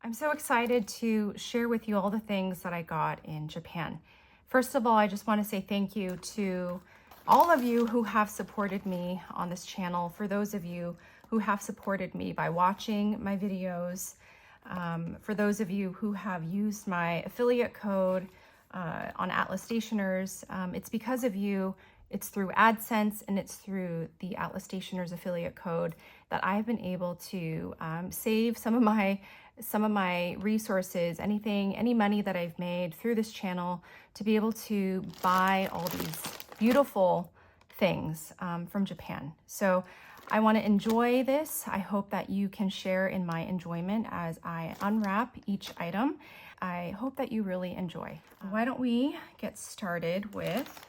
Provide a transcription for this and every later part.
I'm so excited to share with you all the things that I got in Japan. First of all, I just want to say thank you to all of you who have supported me on this channel. For those of you who have supported me by watching my videos, for those of you who have used my affiliate code on Atlas Stationers, it's because of you. It's through AdSense and it's through the Atlas Stationers affiliate code that I've been able to save some of my resources, any money that I've made through this channel to be able to buy all these beautiful things from Japan. So I want to enjoy this. I hope that you can share in my enjoyment as I unwrap each item. I hope that you really enjoy. Why don't we get started with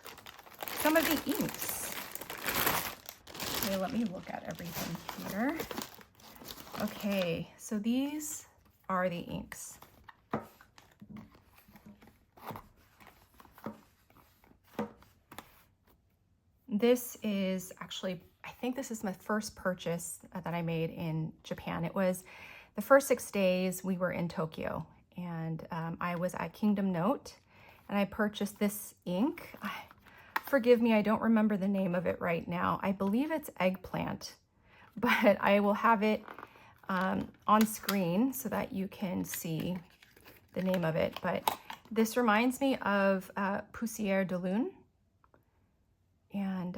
some of the inks. Okay, let me look at everything here. Okay, so these are the inks. This is actually, I think this is my first purchase that I made in Japan. It was the first 6 days we were in Tokyo, and I was at Kingdom Note, and I purchased this ink. Forgive me, I don't remember the name of it right now. I believe it's eggplant, but I will have it on screen so that you can see the name of it. But this reminds me of Poussière de Lune, and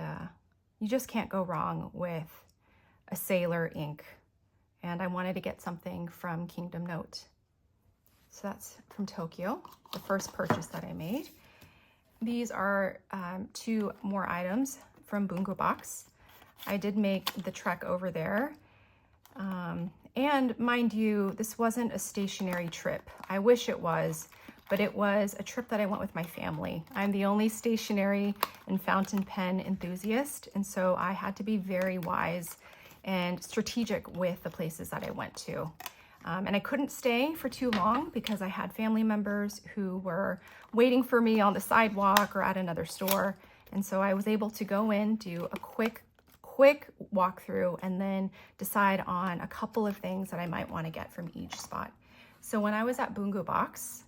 you just can't go wrong with a sailor ink. And I wanted to get something from Kingdom Note. So that's from Tokyo, the first purchase that I made. These are 2 more items from Bungubox. I did make the trek over there. And mind you, this wasn't a stationery trip. I wish it was, but it was a trip that I went with my family. I'm the only stationery and fountain pen enthusiast, and so I had to be very wise and strategic with the places that I went to. And I couldn't stay for too long because I had family members who were waiting for me on the sidewalk or at another store. And so I was able to go in, do a quick walkthrough, and then decide on a couple of things that I might want to get from each spot. So when I was at Bungubox,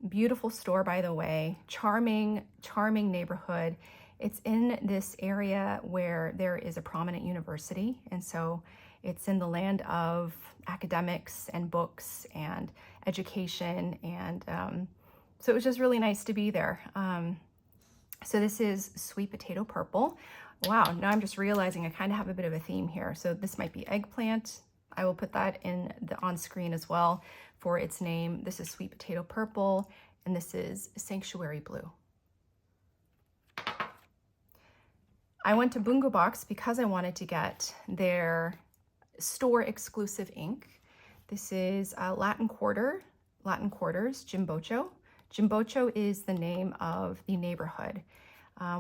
beautiful store, by the way, charming neighborhood. It's in this area where there is a prominent university. And so it's in the land of academics and books and education. And so it was just really nice to be there. So this is sweet potato purple. Wow, now I'm just realizing I kind of have a bit of a theme here. So this might be eggplant. I will put that on screen as well for its name. This is sweet potato purple, and this is sanctuary blue. I went to Bungubox because I wanted to get their store exclusive ink. This is Latin Quarters, Jimbocho. Jimbocho is the name of the neighborhood,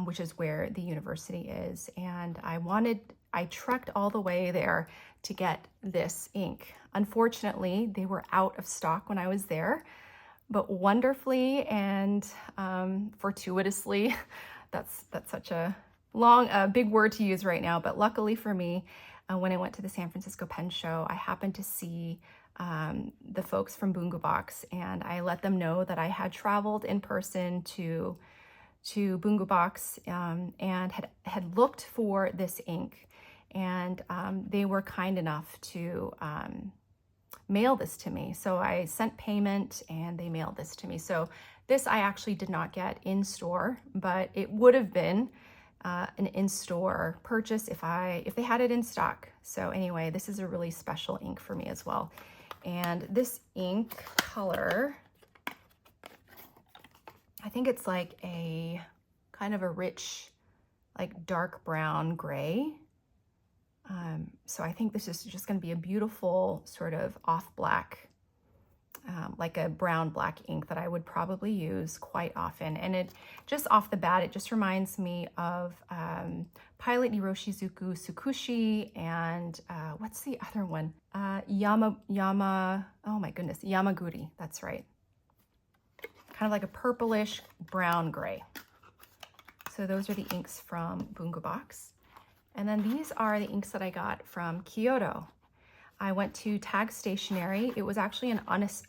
which is where the university is. And I trekked all the way there to get this ink. Unfortunately, they were out of stock when I was there, but wonderfully and fortuitously, that's such a big word to use right now, but luckily for me, when I went to the San Francisco Pen Show, I happened to see the folks from Bungubox, and I let them know that I had traveled in person to Bungubox and had looked for this ink, and they were kind enough to mail this to me. So I sent payment and they mailed this to me. So this I actually did not get in store, but it would have been an in-store purchase if they had it in stock. So anyway, this is a really special ink for me as well. And this ink color, I think it's like a kind of a rich, like dark brown gray. So I think this is just going to be a beautiful sort of off black, like a brown black ink that I would probably use quite often. And it just off the bat, it just reminds me of Pilot Iroshizuku Tsukushi and what's the other one? Oh my goodness, Yamaguri, that's right. Kind of like a purplish brown gray. So those are the inks from Bungubox. And then these are the inks that I got from Kyoto. I went to Tag Stationery. It was actually an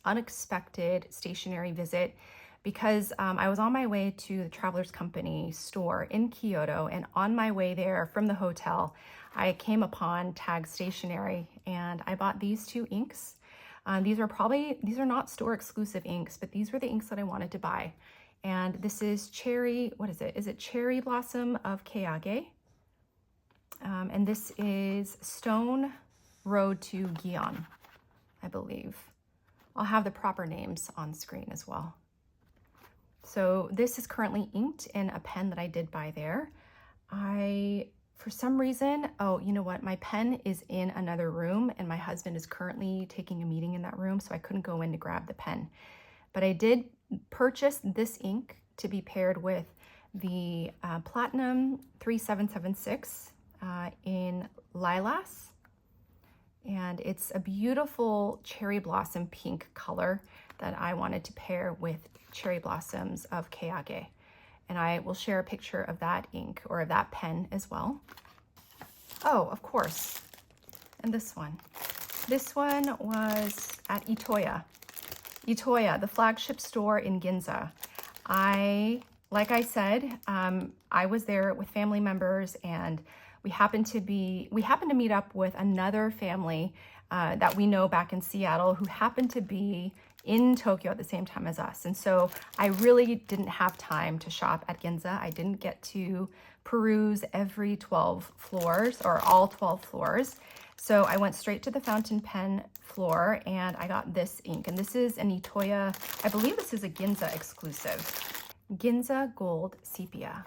unexpected stationery visit because I was on my way to the Travelers Company store in Kyoto, and on my way there from the hotel, I came upon Tag Stationery and I bought these two inks. These are not store exclusive inks, but these were the inks that I wanted to buy. And this is Cherry, what is it? Is it Cherry Blossom of Kyoage? And this is Stone Road to Gion, I believe. I'll have the proper names on screen as well. So this is currently inked in a pen that I did buy there. For some reason, oh, you know what? My pen is in another room and my husband is currently taking a meeting in that room, so I couldn't go in to grab the pen. But I did purchase this ink to be paired with the Platinum 3776 in Lilas. And it's a beautiful cherry blossom pink color that I wanted to pair with cherry blossoms of Kyoage. And I will share a picture of that ink or of that pen as well. Oh, of course. And this one. This one was at Itoya. Itoya, the flagship store in Ginza. Like I said, I was there with family members, and we happened to meet up with another family that we know back in Seattle who happened to be in Tokyo at the same time as us. And so I really didn't have time to shop at Ginza. I didn't get to peruse every 12 floors or all 12 floors. So I went straight to the fountain pen floor and I got this ink. And this is an Itoya, I believe this is a Ginza exclusive. Ginza Gold Sepia.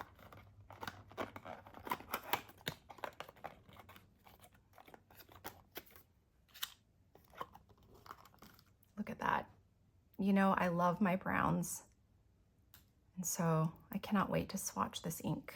Look at that. You know, I love my browns, and so I cannot wait to swatch this ink.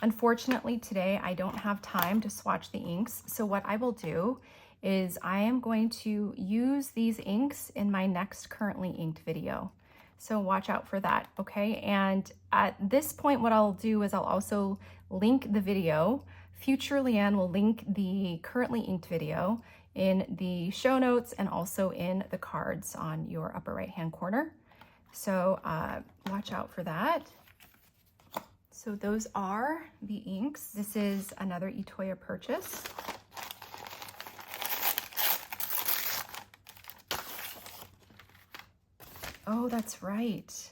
Unfortunately, today I don't have time to swatch the inks, so what I will do is I am going to use these inks in my next currently inked video. So watch out for that, okay? And at this point, what I'll do is I'll also link the video. Future Liane will link the currently inked video in the show notes and also in the cards on your upper right hand corner. So watch out for that. So those are the inks. This is another Itoya purchase. Oh, that's right.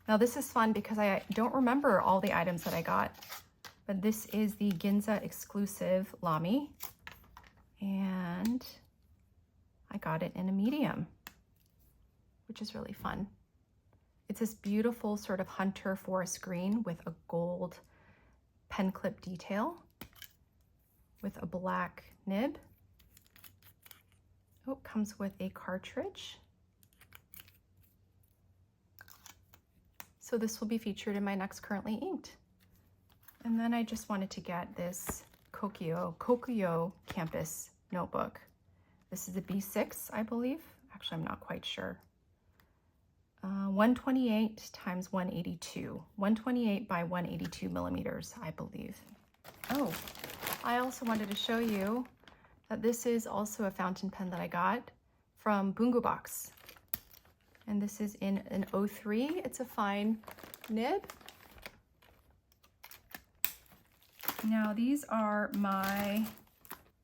Now this is fun because I don't remember all the items that I got, but this is the Ginza exclusive Lamy. And I got it in a medium, which is really fun. It's this beautiful sort of hunter forest green with a gold pen clip detail with a black nib. Oh, it comes with a cartridge. So this will be featured in my next currently inked. And then I just wanted to get this Kokuyo Campus notebook. This is a B6, I believe. Actually, I'm not quite sure. 128 times 182. 128 by 182 millimeters, I believe. Oh, I also wanted to show you that this is also a fountain pen that I got from Bungubox. And this is in an 03. It's a fine nib. Now these are my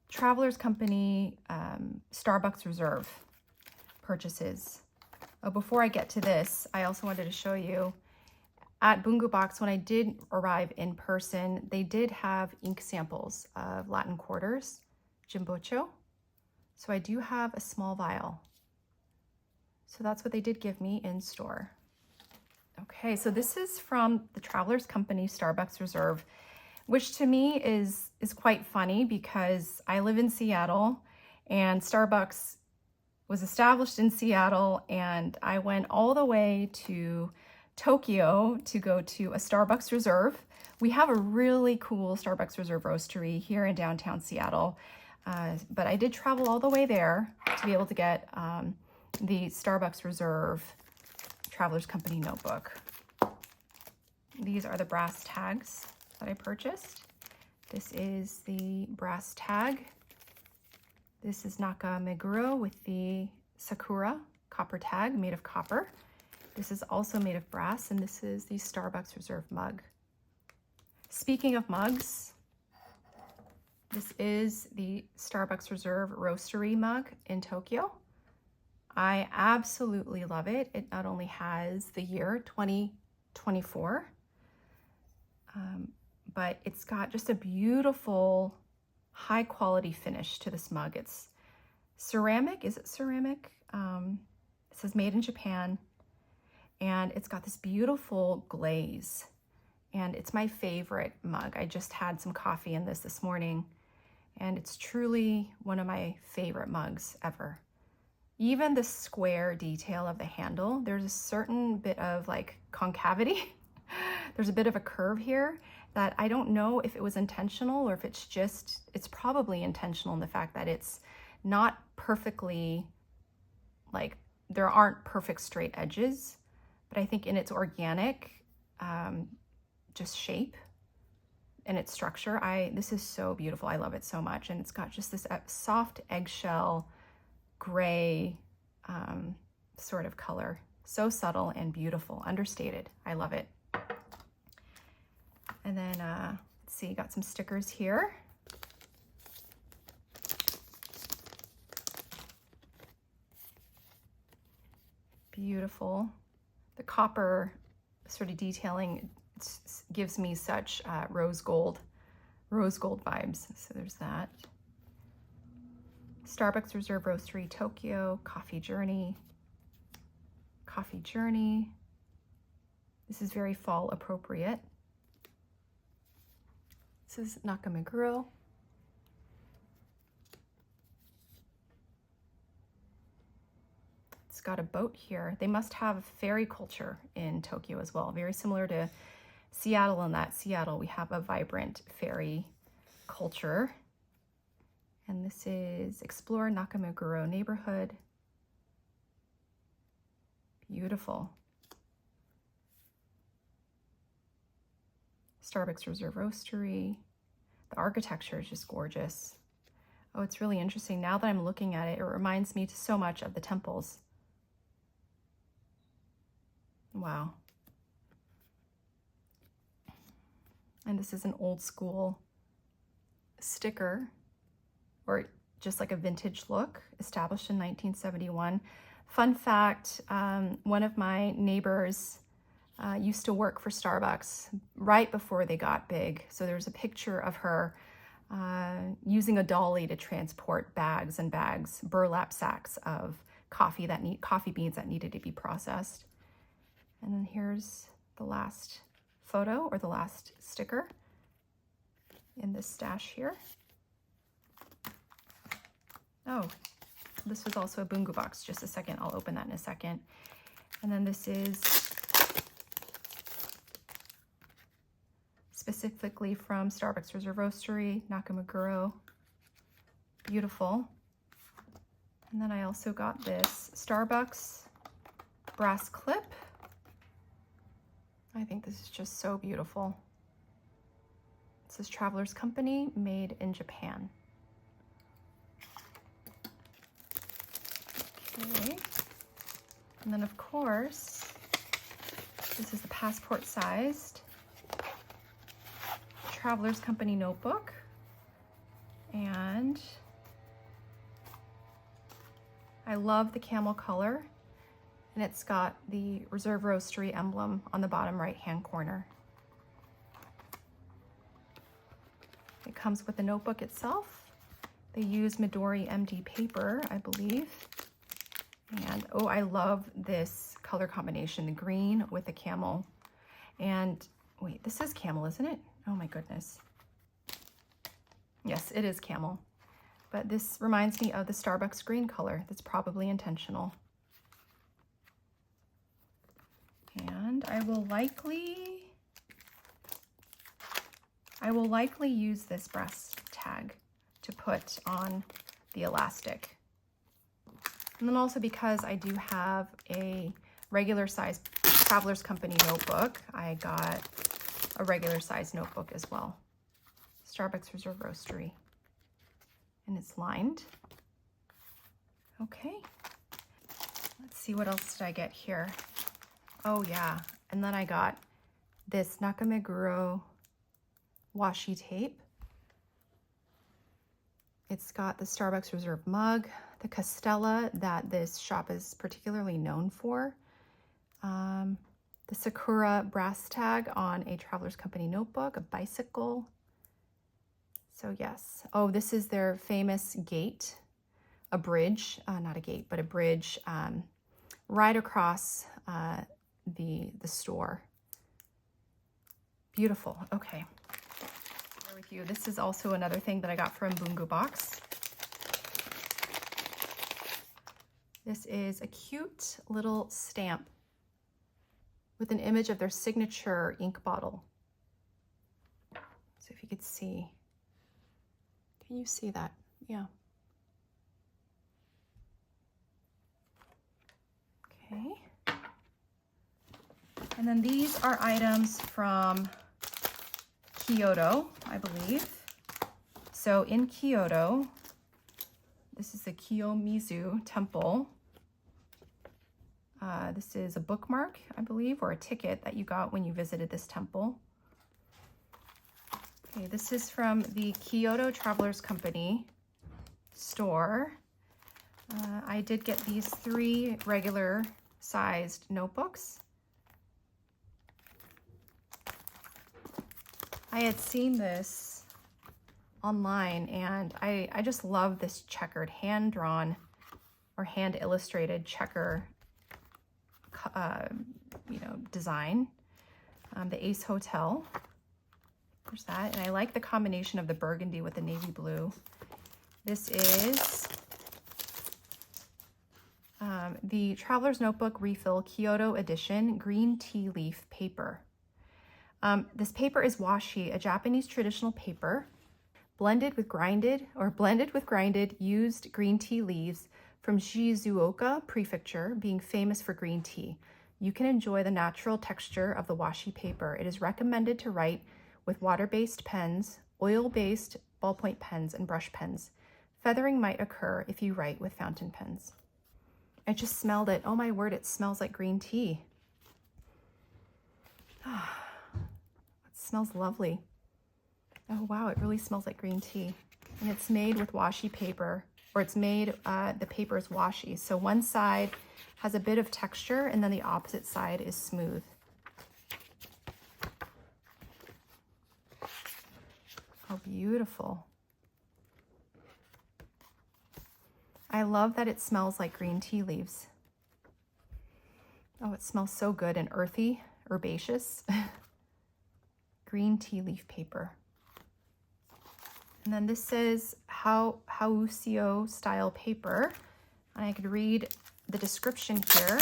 Travelers Company Starbucks Reserve purchases. Before I get to this, I also wanted to show you at Bungubox, when I did arrive in person, they did have ink samples of Latin quarters, Jimbocho. So I do have a small vial. So that's what they did give me in store. Okay, so this is from the Travelers Company Starbucks Reserve, which to me is quite funny because I live in Seattle and Starbucks was established in Seattle, and I went all the way to Tokyo to go to a Starbucks Reserve. We have a really cool Starbucks Reserve roastery here in downtown Seattle, but I did travel all the way there to be able to get the Starbucks Reserve Travelers Company notebook. These are the brass tags that I purchased. This is the brass tag. This is Nakameguro with the Sakura copper tag made of copper. This is also made of brass, and this is the Starbucks Reserve mug. Speaking of mugs, this is the Starbucks Reserve Roastery mug in Tokyo. I absolutely love it. It not only has the year 2024, but it's got just a beautiful high quality finish to this mug. It's ceramic. Is it ceramic? It says made in Japan, and it's got this beautiful glaze, and it's my favorite mug. I just had some coffee in this morning, and it's truly one of my favorite mugs ever. Even the square detail of the handle, there's a certain bit of like concavity. There's a bit of a curve here that I don't know if it was intentional or if it's just, it's probably intentional in the fact that it's not perfectly, like there aren't perfect straight edges, but I think in its organic just shape and its structure, this is so beautiful. I love it so much. And it's got just this soft eggshell gray sort of color. So subtle and beautiful, understated. I love it. And then, let's see, got some stickers here. Beautiful. The copper sort of detailing gives me such rose gold vibes. So there's that. Starbucks Reserve Roastery Tokyo, Coffee Journey. This is very fall appropriate. This is Nakameguro. It's got a boat here. They must have ferry culture in Tokyo as well, very similar to Seattle in that Seattle, we have a vibrant ferry culture. And this is Explore Nakameguro Neighborhood. Beautiful. Starbucks Reserve Roastery. The architecture is just gorgeous. Oh, it's really interesting. Now that I'm looking at it, it reminds me so much of the temples. Wow. And this is an old school sticker, or just like a vintage look, established in 1971. Fun fact, one of my neighbors used to work for Starbucks right before they got big. So there's a picture of her using a dolly to transport bags and bags, burlap sacks of coffee beans that needed to be processed. And then here's the last photo, or the last sticker in this stash here. Oh, this was also a Bungubox. Just a second, I'll open that in a second. And then this is specifically from Starbucks Reserve Roastery, Nakameguro. Beautiful. And then I also got this Starbucks brass clip. I think this is just so beautiful. It says Traveler's Company, made in Japan. Okay. And then of course, this is the passport sized Traveler's Company notebook. And I love the camel color. And it's got the Reserve Roastery emblem on the bottom right-hand corner. It comes with the notebook itself. They use Midori MD paper, I believe. And oh, I love this color combination, the green with the camel. And wait, this is camel, isn't it? Oh my goodness. Yes, it is camel. But this reminds me of the Starbucks green color. That's probably intentional. And I will likely use this brass tag to put on the elastic. And then also, because I do have a regular size Traveler's Company notebook, I got a regular size notebook as well. Starbucks Reserve Roastery. And it's lined. Okay, let's see, what else did I get here? Oh yeah, and then I got this Nakameguro washi tape. It's got the Starbucks Reserve mug, the Castella that this shop is particularly known for, the Sakura brass tag on a Traveler's Company notebook, a bicycle. So yes. Oh, this is their famous gate, a bridge, not a gate, but a bridge right across the store. Beautiful. Okay. Share with you. This is also another thing that I got from Bungubox. This is a cute little stamp with an image of their signature ink bottle. So if you could see, can you see that? Yeah. Okay. And then these are items from Kyoto, I believe. So in Kyoto, this is the Kiyomizu Temple. This is a bookmark, I believe, or a ticket that you got when you visited this temple. Okay, this is from the Kyoto Travelers Company store. I did get these 3 regular sized notebooks. I had seen this online and I just love this checkered hand-drawn or hand-illustrated checker design. The Ace Hotel, there's that, and I like the combination of the burgundy with the navy blue. This is the Traveler's Notebook Refill Kyoto Edition green tea leaf paper. This paper is washi, a Japanese traditional paper, blended with grinded used green tea leaves from Shizuoka Prefecture, being famous for green tea. You can enjoy the natural texture of the washi paper. It is recommended to write with water-based pens, oil-based ballpoint pens, and brush pens. Feathering might occur if you write with fountain pens. I just smelled it. Oh my word, it smells like green tea. It smells lovely. Oh wow, it really smells like green tea. And it's made with washi paper, or it's made, the paper is washi. So one side has a bit of texture and then the opposite side is smooth. How beautiful. I love that it smells like green tea leaves. Oh, it smells so good and earthy, herbaceous. Green tea leaf paper. And then this says Hausio style paper. And I could read the description here.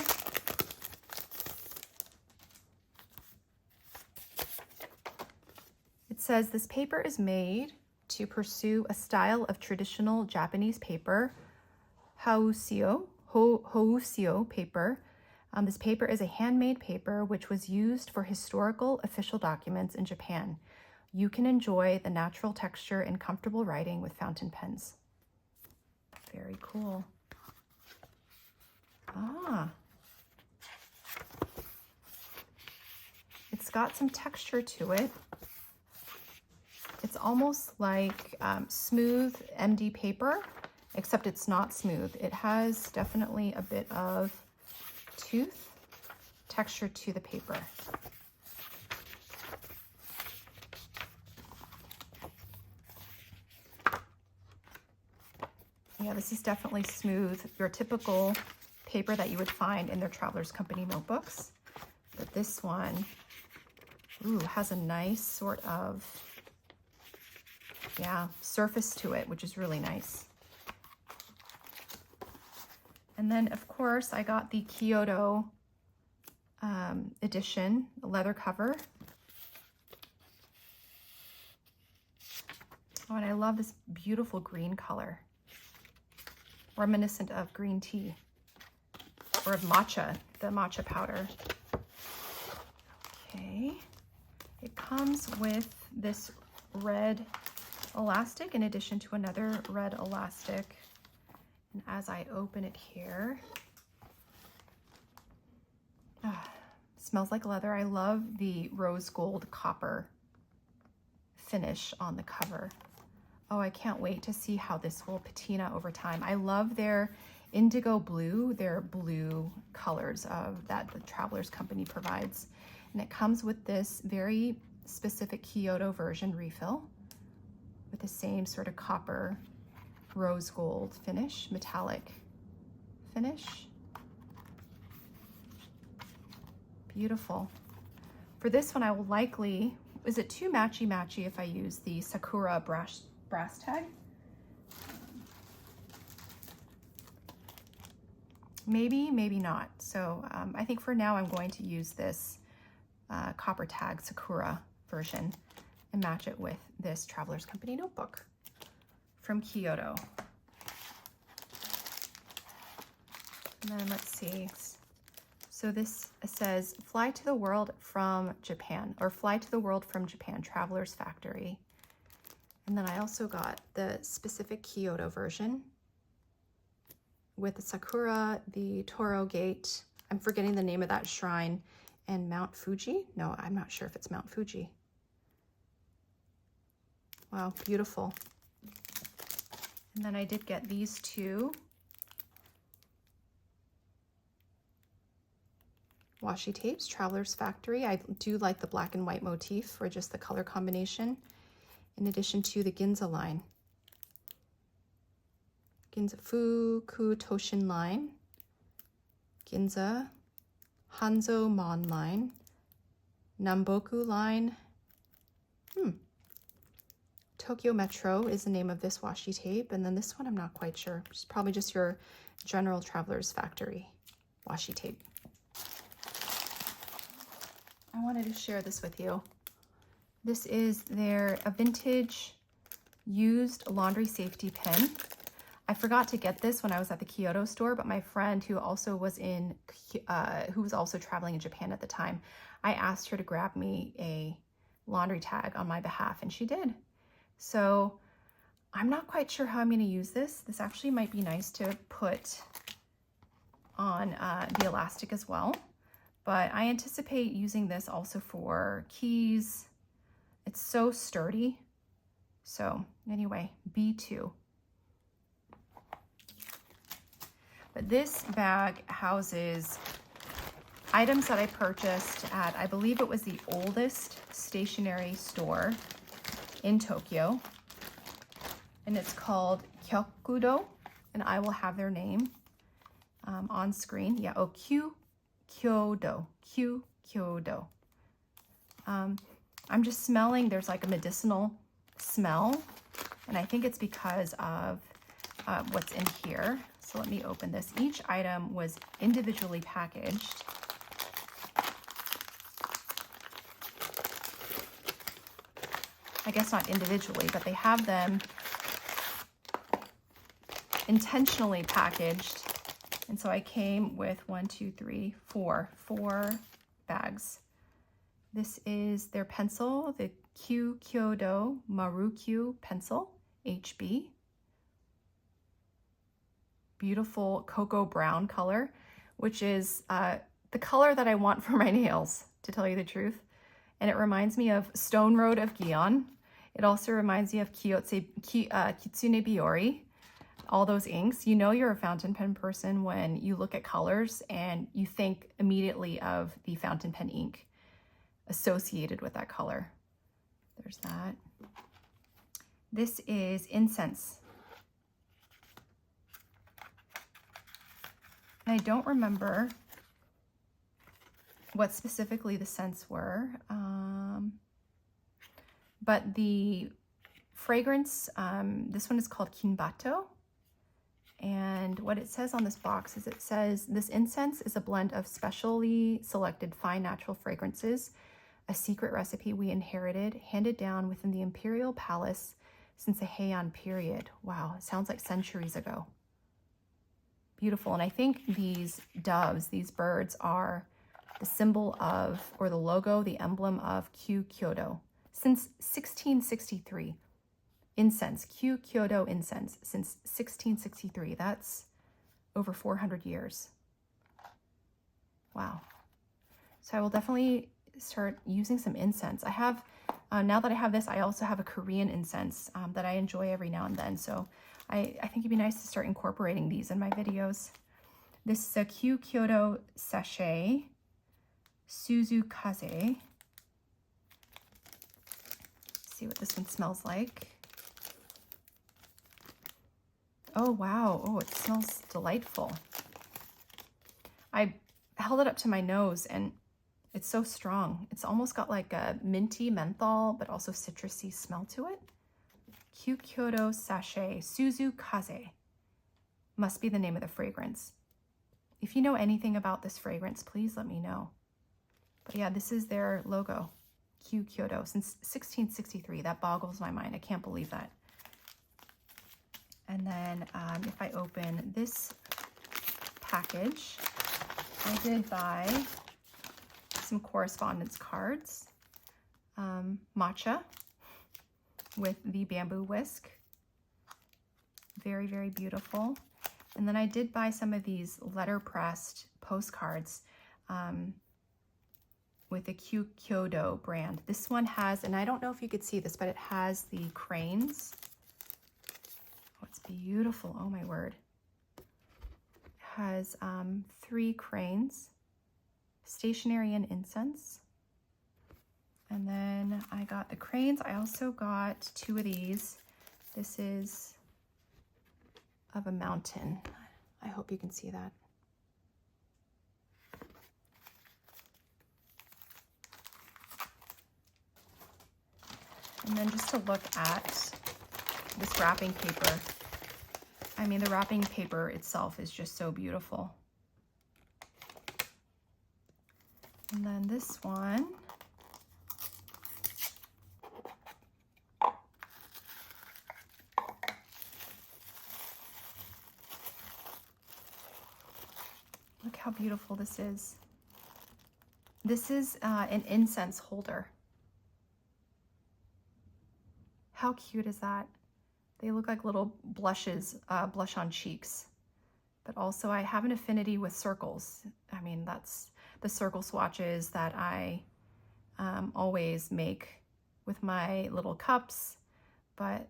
It says this paper is made to pursue a style of traditional Japanese paper, Hausio paper. This paper is a handmade paper which was used for historical official documents in Japan. You can enjoy the natural texture and comfortable writing with fountain pens. Very cool. It's got some texture to it. It's almost like smooth MD paper, except it's not smooth. It has definitely a bit of tooth texture to the paper. Yeah, this is definitely smooth, your typical paper that you would find in their Traveler's Company notebooks. But this one, has a nice sort of, surface to it, which is really nice. And then, of course, I got the Kyoto edition, the leather cover. Oh, and I love this beautiful green color, reminiscent of green tea or of matcha, the matcha powder. Okay, it comes with this red elastic in addition to another red elastic. And as I open it here, smells like leather. I love the rose gold copper finish on the cover. Oh, I can't wait to see how this will patina over time. I love their indigo blue, their blue colors of that the Travelers Company provides. And it comes with this very specific Kyoto version refill with the same sort of copper rose gold finish, metallic finish. Beautiful. For this one, I will likely, is it too matchy-matchy if I use the Sakura brass tag? Maybe, maybe not. So I think for now I'm going to use this copper tag Sakura version and match it with this Travelers Company notebook from Kyoto. And then let's see. So this says, fly to the world from Japan, or fly to the world from Japan, Traveler's Factory. And then I also got the specific Kyoto version with the Sakura, the Toro Gate, I'm forgetting the name of that shrine, and Mount Fuji. No, I'm not sure if it's Mount Fuji. Wow, beautiful. And then I did get these two washi tapes, Travelers Factory. I do like the black and white motif for just the color combination, in addition to the Ginza line. Ginza Fuku Toshin line, Ginza, Hanzo Mon line, Namboku line. Tokyo Metro is the name of this washi tape. And then this one, I'm not quite sure. It's probably just your general Travelers Factory washi tape. I wanted to share this with you. This is a vintage used laundry safety pin. I forgot to get this when I was at the Kyoto store, but my friend who also was traveling in Japan at the time, I asked her to grab me a laundry tag on my behalf, and she did. So I'm not quite sure how I'm going to use this. This actually might be nice to put on the elastic as well, but I anticipate using this also for keys. It's so sturdy. So anyway, B2. But this bag houses items that I purchased at, I believe it was the oldest stationery store in Tokyo. And it's called Kyokudo, and I will have their name on screen. Yeah, oh, Kyu Kyo Do, Kyu Kyo Do. I'm just smelling, there's like a medicinal smell, and I think it's because of what's in here. So let me open this. Each item was individually packaged. I guess not individually, but they have them intentionally packaged. And so I came with 4 bags. This is their pencil, the Kyu Kyo Do Marukyu pencil, HB. Beautiful cocoa brown color, which is the color that I want for my nails, to tell you the truth. And it reminds me of Stone Road of Gion. It also reminds me of Kitsune Biori, all those inks. You know you're a fountain pen person when you look at colors and you think immediately of the fountain pen ink associated with that color. There's that. This is incense. And I don't remember what specifically the scents were, but the fragrance, this one is called Kinbato. And what it says on this box is it says, this incense is a blend of specially selected fine natural fragrances, a secret recipe we inherited, handed down within the imperial palace since the Heian period. Wow, it sounds like centuries ago. Beautiful. And I think these doves, these birds, are the symbol of, or the logo, the emblem of Kyu Kyoto since 1663. incense, Kyu Kyoto incense since 1663. That's over 400 years. Wow. So I will definitely start using some incense. I have, now that I have this, I also have a Korean incense that I enjoy every now and then. So I think it'd be nice to start incorporating these in my videos. This is a Kyu Kyoto sachet, Suzukaze. See what this one smells like. Oh, wow. Oh, it smells delightful. I held it up to my nose and it's so strong. It's almost got like a minty menthol, but also citrusy smell to it. Kyu Kyoto sachet, Suzukaze must be the name of the fragrance. If you know anything about this fragrance, please let me know. But yeah, this is their logo, Kyu Kyoto, since 1663. That boggles my mind. I can't believe that. And then if I open this package, I did buy some correspondence cards, matcha with the bamboo whisk. Very, very beautiful. And then I did buy some of these letterpressed postcards with the Kyu Kyoto brand. This one has, and I don't know if you could see this, but it has the cranes. Oh, it's beautiful. Oh my word. It has 3 cranes, stationery and incense. And then I got the cranes. I also got 2 of these. This is of a mountain. I hope you can see that. And then just to look at this wrapping paper. I mean, the wrapping paper itself is just so beautiful. And then this one. Look how beautiful this is. This is an incense holder. How cute is that? They look like little blushes, blush on cheeks. But also I have an affinity with circles. I mean, that's the circle swatches that I always make with my little cups. But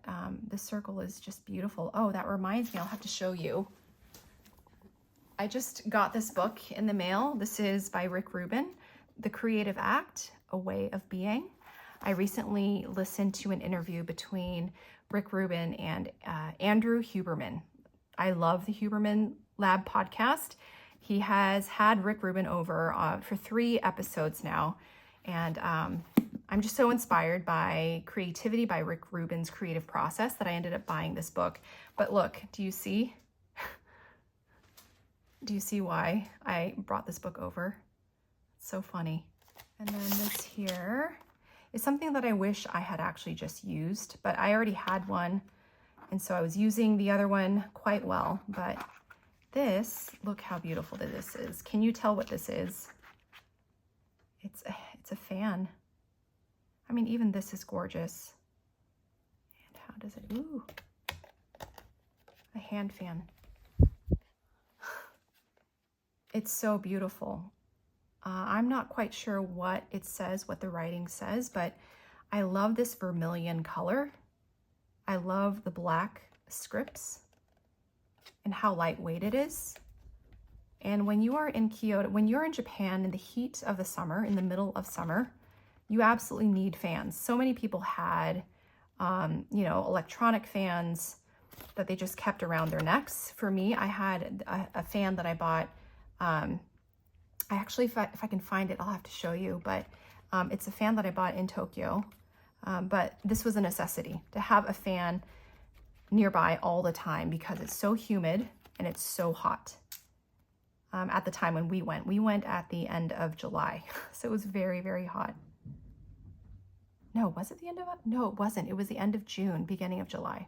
the circle is just beautiful. Oh, that reminds me, I'll have to show you. I just got this book in the mail. This is by Rick Rubin, The Creative Act, A Way of Being. I recently listened to an interview between Rick Rubin and Andrew Huberman. I love the Huberman Lab podcast. He has had Rick Rubin over for 3 episodes now. And I'm just so inspired by creativity, by Rick Rubin's creative process, that I ended up buying this book. But look, do you see? Do you see why I brought this book over? It's so funny. And then this here is something that I wish I had actually just used, but I already had one. And so I was using the other one quite well. But this, look how beautiful this is. Can you tell what this is? It's a fan. I mean, even this is gorgeous. And how does it, ooh, a hand fan. It's so beautiful. I'm not quite sure what it says, what the writing says, but I love this vermilion color. I love the black scripts and how lightweight it is. And when you are in Kyoto, when you're in Japan in the heat of the summer, in the middle of summer, you absolutely need fans. So many people had, you know, electronic fans that they just kept around their necks. For me, I had a fan that I bought. I actually, if I can find it, I'll have to show you, but it's a fan that I bought in Tokyo. But this was a necessity to have a fan nearby all the time because it's so humid and it's so hot. At the time when we went at the end of July. So it was very, very hot. No, was it the end of it? No, it wasn't. It was the end of June, beginning of July.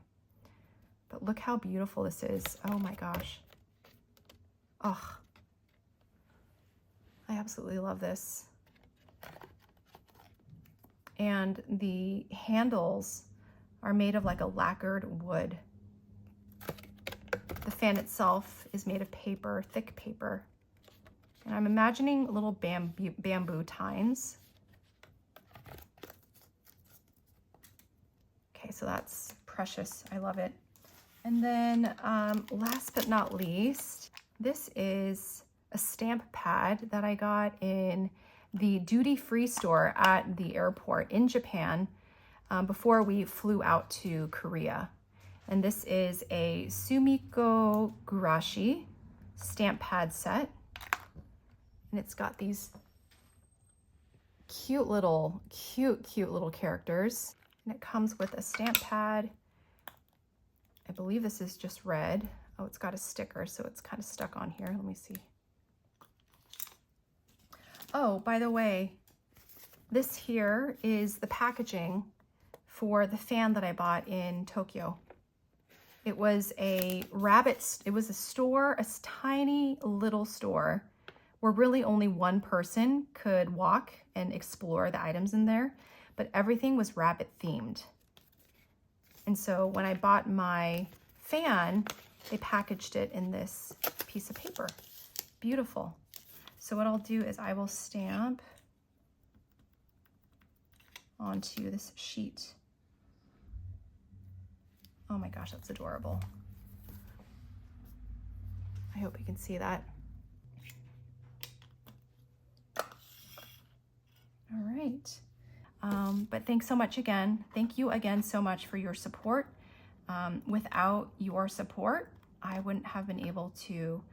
But look how beautiful this is. Oh my gosh. Oh, I absolutely love this. And the handles are made of like a lacquered wood. The fan itself is made of paper, thick paper. And I'm imagining little bamboo tines. Okay, so that's precious. I love it. And then last but not least, this is a stamp pad that I got in the duty-free store at the airport in Japan before we flew out to Korea. And this is a Sumiko Gurashi stamp pad set. And it's got these cute little characters. And it comes with a stamp pad. I believe this is just red. Oh, it's got a sticker, so it's kind of stuck on here. Let me see. Oh, by the way, this here is the packaging for the fan that I bought in Tokyo. It was a store, a tiny little store where really only one person could walk and explore the items in there, but everything was rabbit themed. And so when I bought my fan, they packaged it in this piece of paper. Beautiful. So what I'll do is I will stamp onto this sheet. Oh my gosh, that's adorable. I hope you can see that. All right. But thanks so much again. Thank you again so much for your support. Without your support, I wouldn't have been able to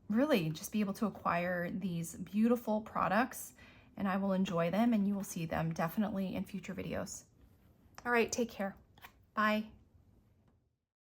really just be able to acquire these beautiful products, and I will enjoy them, and you will see them definitely in future videos. All right, take care. Bye.